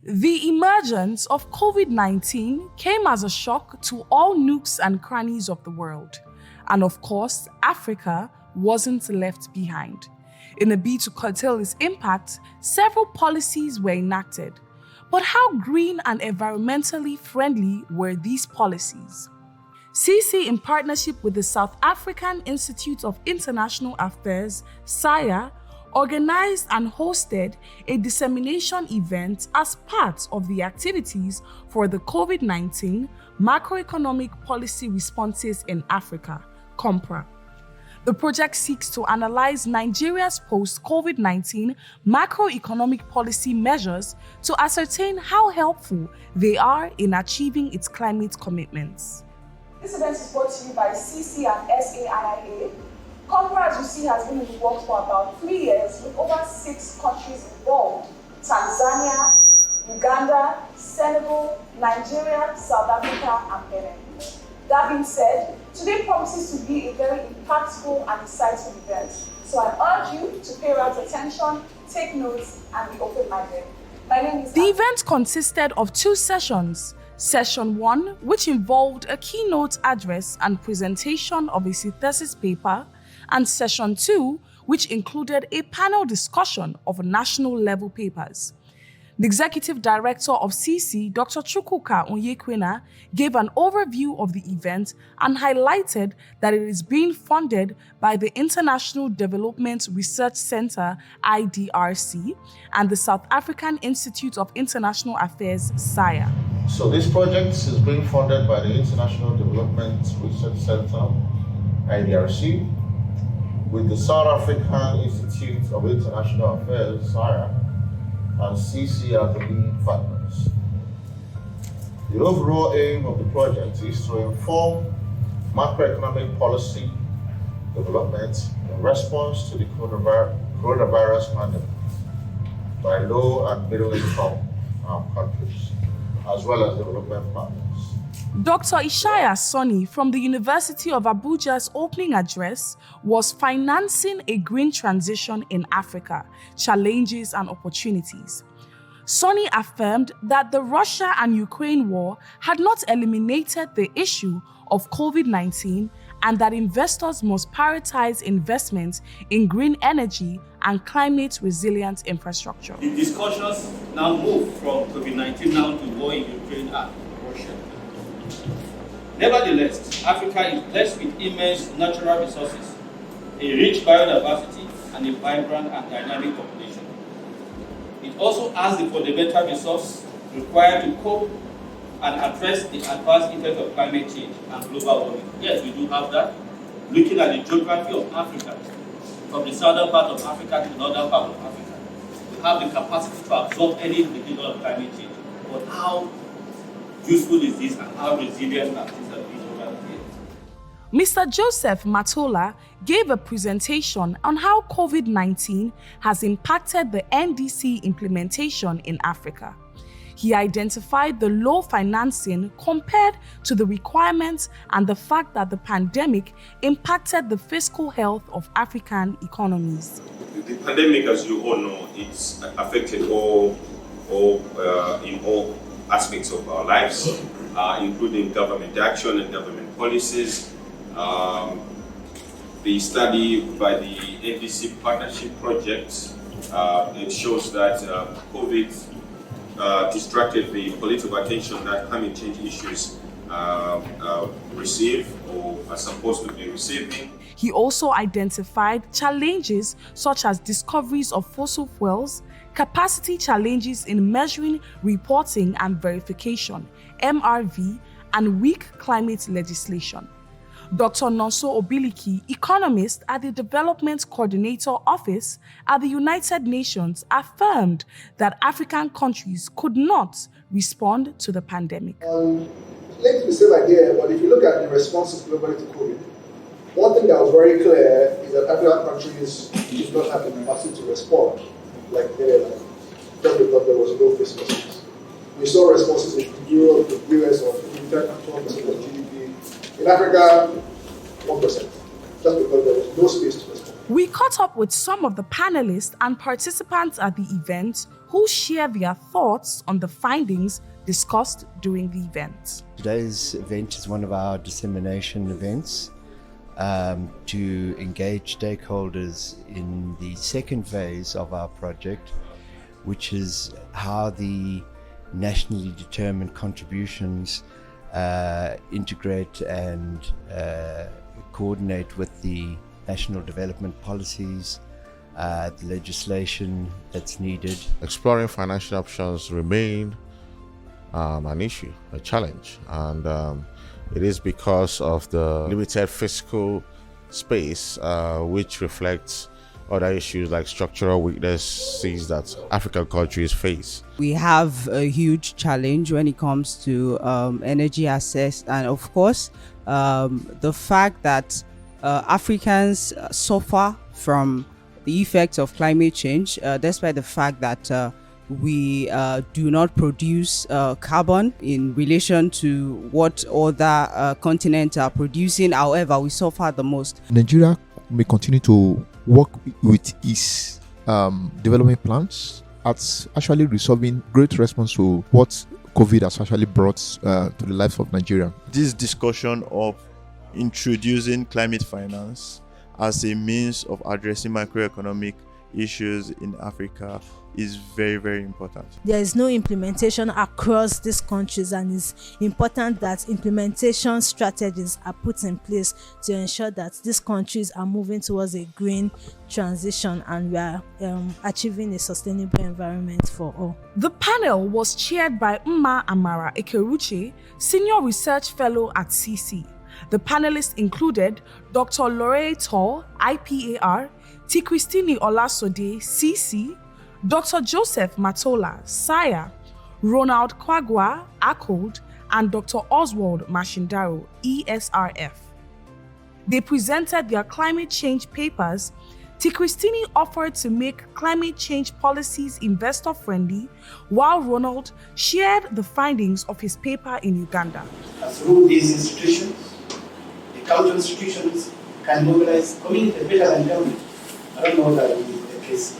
The emergence of COVID-19 came as a shock to all nooks and crannies of the world. And of course, Africa wasn't left behind. In a bid to curtail its impact, several policies were enacted. But how green and environmentally friendly were these policies? CSEA, in partnership with the South African Institute of International Affairs, SAIIA, organized and hosted a dissemination event as part of the activities for the COVID-19 Macroeconomic Policy Responses in Africa, CoMPRA. The project seeks to analyze Nigeria's post-COVID-19 macroeconomic policy measures to ascertain how helpful they are in achieving its climate commitments. This event is brought to you by CSEA and SAIIA. CoMPRA, as you see, has been in the works for about 3 years with over 6 countries involved: Tanzania, Uganda, Senegal, Nigeria, South Africa, and Benin. That being said, today promises to be a very impactful and exciting event. So I urge you to pay rapt attention, take notes, and be open-minded. My name is... The event consisted of 2 sessions. Session 1, which involved a keynote address and presentation of a synthesis paper, and Session 2, which included a panel discussion of national-level papers. The Executive Director of CSEA, Dr. Chukwuka Onyekwena, gave an overview of the event and highlighted that it is being funded by the International Development Research Center, IDRC, and the South African Institute of International Affairs, SAIIA. So this project is being funded by the International Development Research Center, IDRC, with the South African Institute of International Affairs, SAIIA, and CSEA as the lead partners. The overall aim of the project is to inform macroeconomic policy development in response to the coronavirus pandemic by low and middle income countries, as well as development partners. Dr. Ishaya Sonny from the University of Abuja's opening address was Financing a Green Transition in Africa, Challenges and Opportunities. Sonny affirmed that the Russia and Ukraine war had not eliminated the issue of COVID-19 and that investors must prioritize investments in green energy and climate-resilient infrastructure. The discussions now move from COVID-19 now to war in Ukraine and Russia. Nevertheless, Africa is blessed with immense natural resources, a rich biodiversity, and a vibrant and dynamic population. It also has the fundamental resources required to cope and address the adverse effects of climate change and global warming. Yes, we do have that. Looking at the geography of Africa, from the southern part of Africa to the northern part of Africa, we have the capacity to absorb any indicator of climate change. But how useful is this and how resilient are these over the years? Mr. Joseph Matola gave a presentation on how COVID-19 has impacted the NDC implementation in Africa. He identified the low financing compared to the requirements and the fact that the pandemic impacted the fiscal health of African economies. The pandemic, as you all know, it's affected all aspects of our lives, including government action and government policies. The study by the NDC Partnership Project, it shows that COVID distracted the political attention that climate change issues receive or are supposed to be receiving. He also identified challenges such as discoveries of fossil fuels, capacity challenges in measuring, reporting and verification, MRV, and weak climate legislation. Dr. Nonso Obiliki, economist at the Development Coordinator Office at the United Nations, affirmed that African countries could not respond to the pandemic. Linked to the same idea, but if you look at the responses globally to COVID, one thing that was very clear is that African countries did not have the capacity to respond like Netherlands, just because there was no face mask. We saw responses in Europe, the US of 10% of GDP. In Africa, 1%, just because there was no space to respond. We caught up with some of the panelists and participants at the event who share their thoughts on the findings discussed during the event. Today's event is one of our dissemination events to engage stakeholders in the second phase of our project, which is how the nationally determined contributions integrate and coordinate with the national development policies, the legislation that's needed. Exploring financial options remain an issue, a challenge, and it is because of the limited fiscal space, which reflects other issues like structural weaknesses that African countries face. We have a huge challenge when it comes to energy access, and of course the fact that Africans suffer from the effects of climate change, despite the fact that we do not produce carbon in relation to what other continents are producing. However, we suffer the most. Nigeria may continue to work with its development plans at actually resolving great response to what COVID has actually brought to the lives of Nigeria. This discussion of introducing climate finance as a means of addressing macroeconomic issues in Africa is very, very important. There is no implementation across these countries, and it's important that implementation strategies are put in place to ensure that these countries are moving towards a green transition and we are achieving a sustainable environment for all. The panel was chaired by Mma Amara Ekeruche, Senior Research Fellow at CSEA. The panelists included Dr. Lorraine Tor, IPAR, T. Christine Olasode, CC, Dr. Joseph Matola, SAIIA, Ronald Kwagwa, ACOLD, and Dr. Oswald Mashindaro, ESRF. They presented their climate change papers. T. Christine offered to make climate change policies investor-friendly, while Ronald shared the findings of his paper in Uganda. Through these institutions, the cultural institutions can mobilize community better than government. I don't know that will be the case.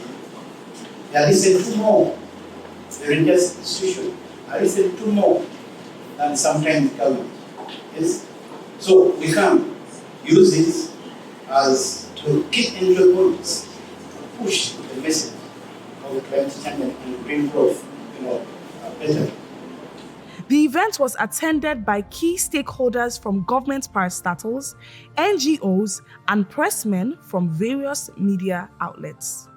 They are listened to more. The religious institution are listened to more than sometimes government. Yes? So we can use this as to keep into points, to push the message of the climate change and green growth, better. The event was attended by key stakeholders from government parastatals, NGOs, and pressmen from various media outlets.